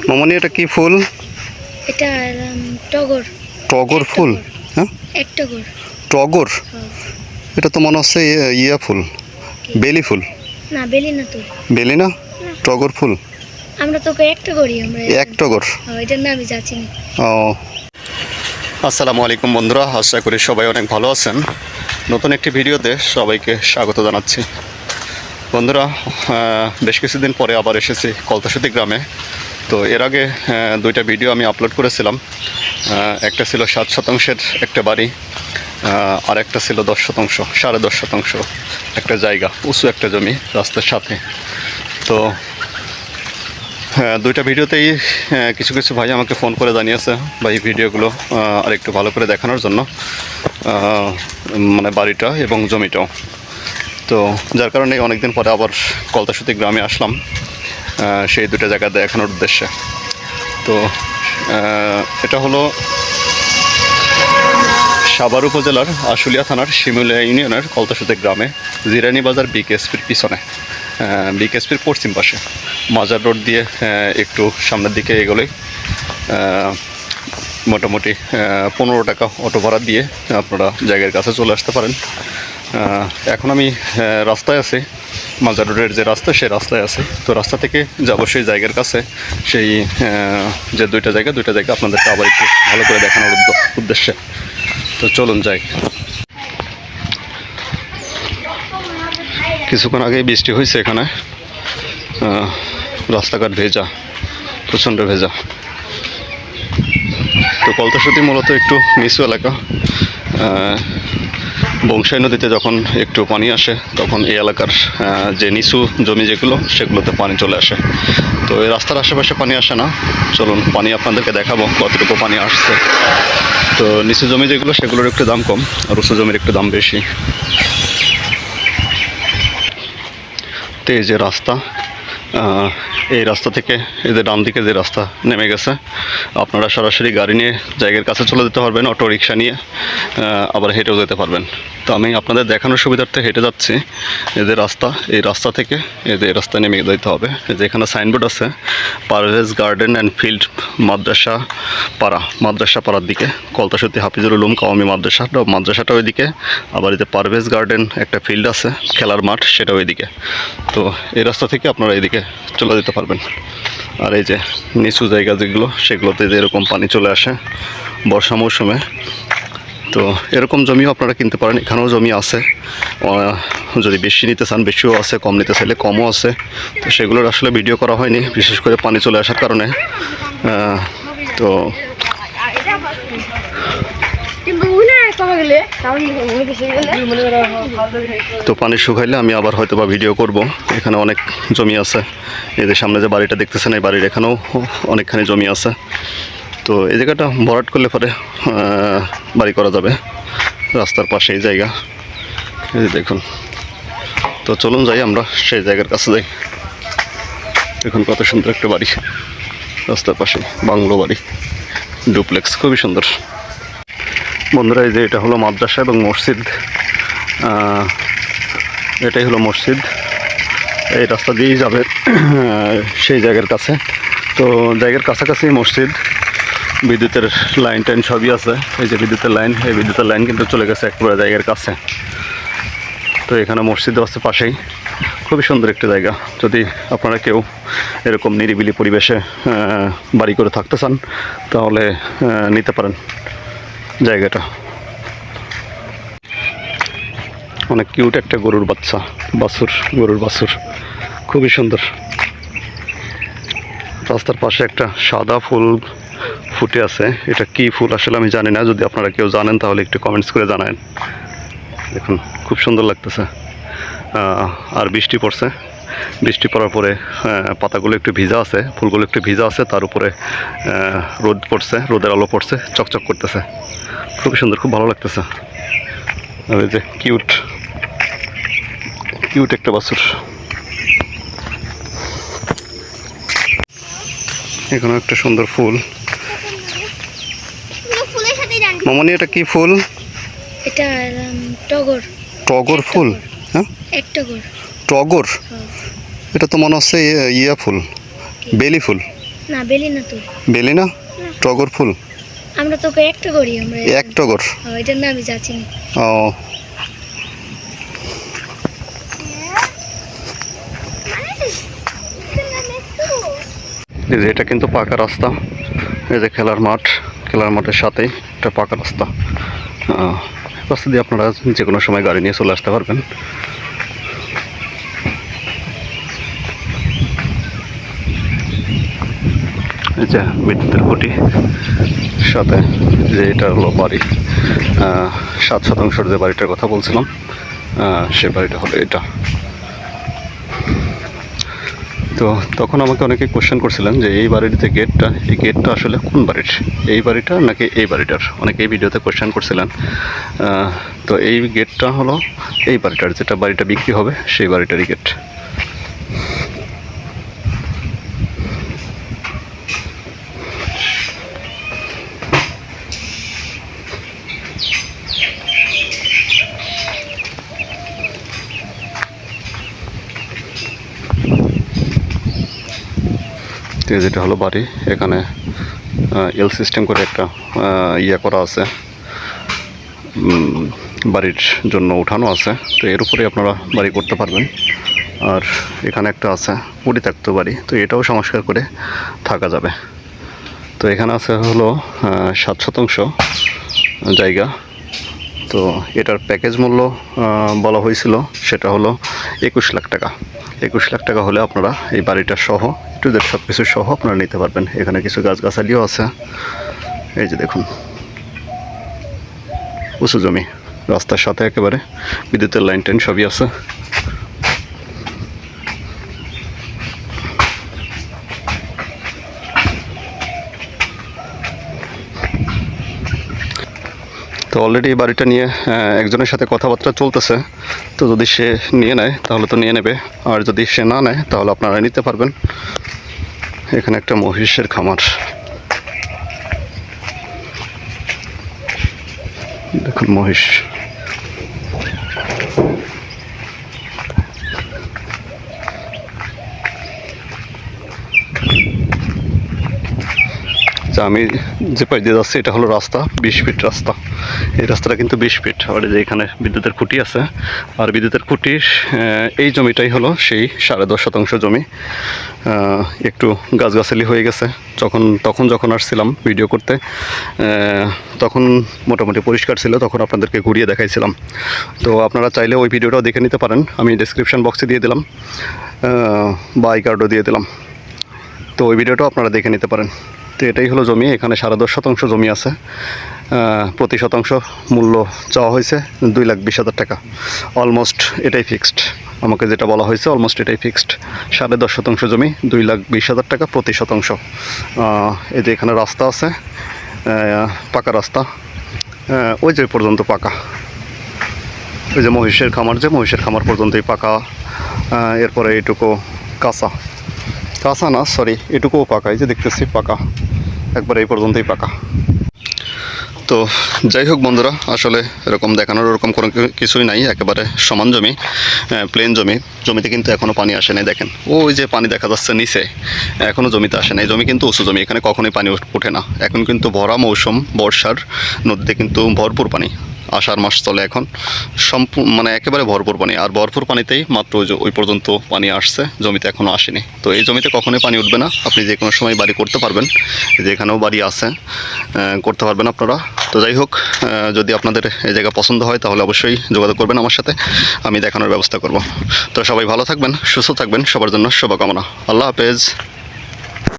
মামনি এটা কি ফুল? এটা টগর। টগর ফুল? হ্যাঁ, এক টগর। টগর? এটা তো মনে হচ্ছে ইয়া ফুল, বেলি ফুল। না, বেলি না তো। বেলি না, টগর ফুল। আমরা তোকে এক টগরই আমরা। এক টগর? এটার নামই যাচ্ছি না। ও, আসসালামু আলাইকুম বন্ধুরা, আশা করি সবাই অনেক ভালো আছেন। নতুন একটি ভিডিওতে সবাইকে স্বাগত জানাচ্ছি। বন্ধুরা, বেশ কিছুদিন পরে আবার এসেছি কলতাসুতি গ্রামে। তো এর আগে দুইটা ভিডিও আমি আপলোড করেছিলাম। একটা ছিল 7 শতাংশের একটা বাড়ি, আর একটা ছিল 10 শতাংশ, 10.5 শতাংশ একটা জায়গা, উঁচু একটা জমি রাস্তার সাথে। তো দুইটা ভিডিওতেই কিছু কিছু ভাই আমাকে ফোন করে জানিয়েছে বা এই ভিডিওগুলো আর একটু ভালো করে দেখানোর জন্য, মানে বাড়িটা এবং জমিটাও। তো যার কারণে অনেকদিন পরে আবার কলতাসুতি গ্রামে আসলাম সেই দুটো জায়গা দেখানোর উদ্দেশ্যে। তো এটা হলো সাভার উপজেলার আশুলিয়া থানার শিমুলিয়া ইউনিয়নের কলতাসুতি গ্রামে, জিরানি বাজার বিকেএসপির পিছনে, বিকেএসপির পশ্চিম পাশে মাজার রোড দিয়ে একটু সামনের দিকে এগোলেই মোটামুটি 15 টাকা অটো ভাড়া দিয়ে আপনারা জায়গার কাছে চলে আসতে পারেন। এখন আমি রাস্তায় আছি, মাজার রোডের যে রাস্তা সেই রাস্তায় আছে। তো রাস্তা থেকে যাবো সেই জায়গার কাছে, সেই যে দুইটা জায়গা আপনাদেরকে আবার একটু ভালো করে দেখানোর উদ্দেশ্যে। তো চলুন যাই। কিছুক্ষণ আগেই বৃষ্টি হয়েছে এখানে, রাস্তাঘাট ভেজা, প্রচণ্ড ভেজা। তো কলতাসুতি মূলত একটু নিচু এলাকা। বংশাই নদীতে যখন একটু পানি আসে তখন এই এলাকার যে নিচু জমি যেগুলো সেগুলোতে পানি চলে আসে। তো এই রাস্তার আশেপাশে পানি আসে না। চলুন পানি আপনাদেরকে দেখাবো কতটুকু পানি আসছে। তো নিচু জমি যেগুলো সেগুলোর একটু দাম কম, আর উঁচু জমির একটু দাম বেশি। তো এই যে রাস্তা, এই রাস্তা থেকে এই যে ডান দিকে যে রাস্তা নেমে গেছে, আপনারা সরাসরি গাড়ি নিয়ে জায়গার কাছে চলে যেতে পারবেন, অটো রিক্সা নিয়ে আবার হেঁটেও যেতে পারবেন। তো আমি আপনাদের দেখানোর সুবিধার্থে হেঁটে যাচ্ছি। এদের রাস্তা, এই রাস্তা থেকে এদের রাস্তায় নেমে যেতে হবে। যে এখানে সাইনবোর্ড আছে পারভেজ গার্ডেন অ্যান্ড ফিল্ড মাদ্রাসা পাড়ার দিকে, কলতাসুতি হাফিজুল উলুম কাওমি মাদ্রাসাটা ওইদিকে, আবার এই যে পারভেজ গার্ডেন একটা ফিল্ড আছে খেলার মাঠ, সেটা ওইদিকে। তো এই রাস্তা থেকে আপনারা এইদিকে চলে যেতে পারবেন। আর এই যে নিচু জায়গা যেগুলো সেগুলোতে যে এরকম পানি চলে আসে বর্ষা মৌসুমে। তো এরকম জমিও আপনারা কিনতে পারেন, এখানেও জমি আছে। যদি বেশি নিতে চান বেশিও আছে, কম নিতে চাইলে কমও আছে। তো সেগুলোর আসলে ভিডিও করা হয়নি, বিশেষ করে পানি চলে আসার কারণে। তো পানি শুকাইলে আমি আবার হয়তো বা ভিডিও করব। এখানে অনেক জমি আছে, এদের সামনে যে বাড়িটা দেখতেছেন এই বাড়ির এখানেও অনেকখানি জমি আছে। তো এই জায়গাটা ভরাট করলে পরে বাড়ি করা যাবে, রাস্তার পাশে এই জায়গা, এই দেখুন। তো চলুন যাই আমরা সেই জায়গার কাছে যাই। দেখুন কত সুন্দর একটা বাড়ি, রাস্তার পাশে বাংলো বাড়ি, ডুপ্লেক্স, খুবই সুন্দর। বন্ধুরা, এই যে এটা হলো মাদ্রাসা এবং মসজিদ, এটাই হলো মসজিদ। এই রাস্তা দিয়েই যাবে সেই জায়গার কাছে। তো জায়গার কাছাকাছি মসজিদ, বিদ্যুতের লাইন টাইন সবই আছে। এই যে বিদ্যুতের লাইন, এই বিদ্যুতের লাইন কিন্তু চলে গেছে একেবারে জায়গার কাছে। তো এখানে মসজিদও আছে পাশেই, খুবই সুন্দর একটা জায়গা। যদি আপনারা কেউ এরকম নিরিবিলি পরিবেশে বাড়ি করে থাকতে চান তাহলে নিতে পারেন জায়গাটা। অনেক কিউট একটা গরুর গরুর বাছুর, খুবই সুন্দর। রাস্তার পাশে একটা সাদা ফুল ফুটে আছে, এটা কি ফুল আসলে আমি জানি না। যদি আপনারা কেউ জানেন তাহলে একটু কমেন্টস করে জানান। দেখুন খুব সুন্দর লাগতেছে। আর বৃষ্টি পড়ছে, বৃষ্টি পড়ার পরে পাতাগুলো একটু ভিজা আছে, ফুলগুলো একটু ভিজা আছে, তার উপরে রোদ পড়ছে, রোদের আলো পড়ছে, চকচক করতেছে, খুবই সুন্দর, খুব ভালো লাগতেছে। আর এই যে কিউট একটা বাছুর। এখানে একটা সুন্দর ফুল। মামনি এটা কি ফুল? এটা টগর। টগর ফুল? হ্যাঁ, এক টগর। টগর? এটা তো মনে হচ্ছে ইয়া ফুল, বেলি ফুল। না বেলি না তো। বেলি না, টগর ফুল। আমরা তোকে একটা করি আমরা। এক টগর। এটার নাম আমি যাচ্ছি না। ও, এই যে এটা কিন্তু পাকা রাস্তা। এই যে খেলার মাঠ, খেলার মাঠের সাথেই একটা পাকা রাস্তা। রাস্তা দিয়ে আপনারা যে কোনো সময় গাড়ি নিয়ে চলে আসতে পারবেন। এই যে বিদ্যুতের খুঁটি, সাথে যে এটা হলো বাড়ি, 7 শতাংশের যে বাড়িটার কথা বলছিলাম, সে বাড়িটা হলো এটা। তো তখন আমাকে অনেকে কোশ্চেন করছিলেন যে এই বাড়ির যে গেটটা, এই গেটটা আসলে কোন বাড়ির, এই বাড়িটা নাকি এই বাড়িটার, অনেকে এই ভিডিওতে কোশ্চেন করছিলেন। তো এই গেটটা হলো এই বাড়িটার, যেটা বাড়িটা বিক্রি হবে সেই বাড়িটারই গেট। যেটা হলো বাড়ি, এখানে এল সিস্টেম করে একটা ইয়ে করা আছে, বাড়ির জন্য উঠানো আছে। তো এর উপরে আপনারা বাড়ি করতে পারবেন। আর এখানে একটা আছে পরিত্যক্ত বাড়ি, তো এটাও সংস্কার করে থাকা যাবে। তো এখানে আছে হলো 7 শতাংশ জায়গা। তো এটার প্যাকেজ মূল্য বলা হয়েছিল, সেটা হলো 21 লাখ টাকা। 21 লাখ টাকা হলে আপনারা এই বাড়িটা সহ টু জেড সব কিছু সহ আপনারা নিতে পারবেন। এখানে কিছু গাছগাছালিও আছে, এই যে দেখুন, উঁচু জমি, রাস্তার সাথে একেবারে বিদ্যুতের লাইন টাইন সবই আছে। তো অলরেডি এই বাড়িটা নিয়ে একজনের সাথে কথাবার্তা চলতেছে। তো যদি সে নিয়ে নেয় তাহলে তো নিয়ে নেবে, আর যদি সে না নেয় তাহলে আপনারা নিতে পারবেন। এখানে একটা মহিষের খামার, দেখুন মহিষ। আমি যে পাশ দিয়ে যাচ্ছি এটা হলো রাস্তা, 20 ফিট রাস্তা। এই রাস্তাটা কিন্তু 20 ফিট। আর যে এখানে বিদ্যুতের খুঁটি আছে, আর বিদ্যুতের খুঁটির এই জমিটাই হলো সেই 10.5 শতাংশ জমি। একটু গাছগাছালি হয়ে গেছে। তখন যখন আসছিলাম ভিডিও করতে, তখন মোটামুটি পরিষ্কার ছিল, তখন আপনাদেরকে ঘুরিয়ে দেখাইছিলাম। তো আপনারা চাইলে ওই ভিডিওটাও দেখে নিতে পারেন, আমি ডেসক্রিপশন বক্সে দিয়ে দিলাম বা আই কার্ডও দিয়ে দিলাম। তো ওই ভিডিওটাও আপনারা দেখে নিতে পারেন। তো এটাই হলো জমি, এখানে 10.5 শতাংশ জমি আছে। প্রতি শতাংশ মূল্য চাওয়া হয়েছে 2,20,000 টাকা। অলমোস্ট এটাই ফিক্সড, আমাকে যেটা বলা হয়েছে অলমোস্ট এটাই ফিক্সড। 10.5 শতাংশ জমি, 2,20,000 টাকা প্রতি শতাংশ। এই যে এখানে রাস্তা আছে, পাকা রাস্তা, ওই যে পর্যন্ত পাকা। ওই যে মহিষের খামার, যে মহিষের খামার পর্যন্তই পাকা। এরপরে এইটুকু কাঁচা, কাঁচা না সরি, এটুকুও পাকা, এই যে দেখতেছি পাকা, একবার এই পর্যন্তই পাকা। তো যাই হোক বন্ধুরা, আসলে এরকম দেখানোর ওরকম কোনো কিছুই নাই, একেবারে সমান জমি, প্লেন জমি। জমিতে কিন্তু এখনও পানি আসে নাই, দেখেন ওই যে পানি দেখা যাচ্ছে নিচে, এখনও জমিতে আসে নাই। জমি কিন্তু উঁচু জমি, এখানে কখনোই পানি ওঠে না। এখন কিন্তু ভরা মৌসুম, বর্ষার, নদীতে কিন্তু ভরপুর পানি। আষাঢ় মাস চলে এখন, মানে একেবারে ভরপুর পানি। আর ভরপুর পানিতেই মাত্র ওই পর্যন্ত পানি আসছে, জমিতে এখনও আসেনি। তো এই জমিতে কখনোই পানি উঠবে না, আপনি যে কোনো সময় বাড়ি করতে পারবেন। যেখানেও বাড়ি আছে করতে পারবেন আপনারা। তো যাই হোক, যদি আপনাদের এই জায়গা পছন্দ হয় তাহলে অবশ্যই যোগাযোগ করবেন আমার সাথে, আমি দেখানোর ব্যবস্থা করব। তো সবাই ভালো থাকবেন, সুস্থ থাকবেন, সবার জন্য শুভকামনা। আল্লাহ হাফেজ।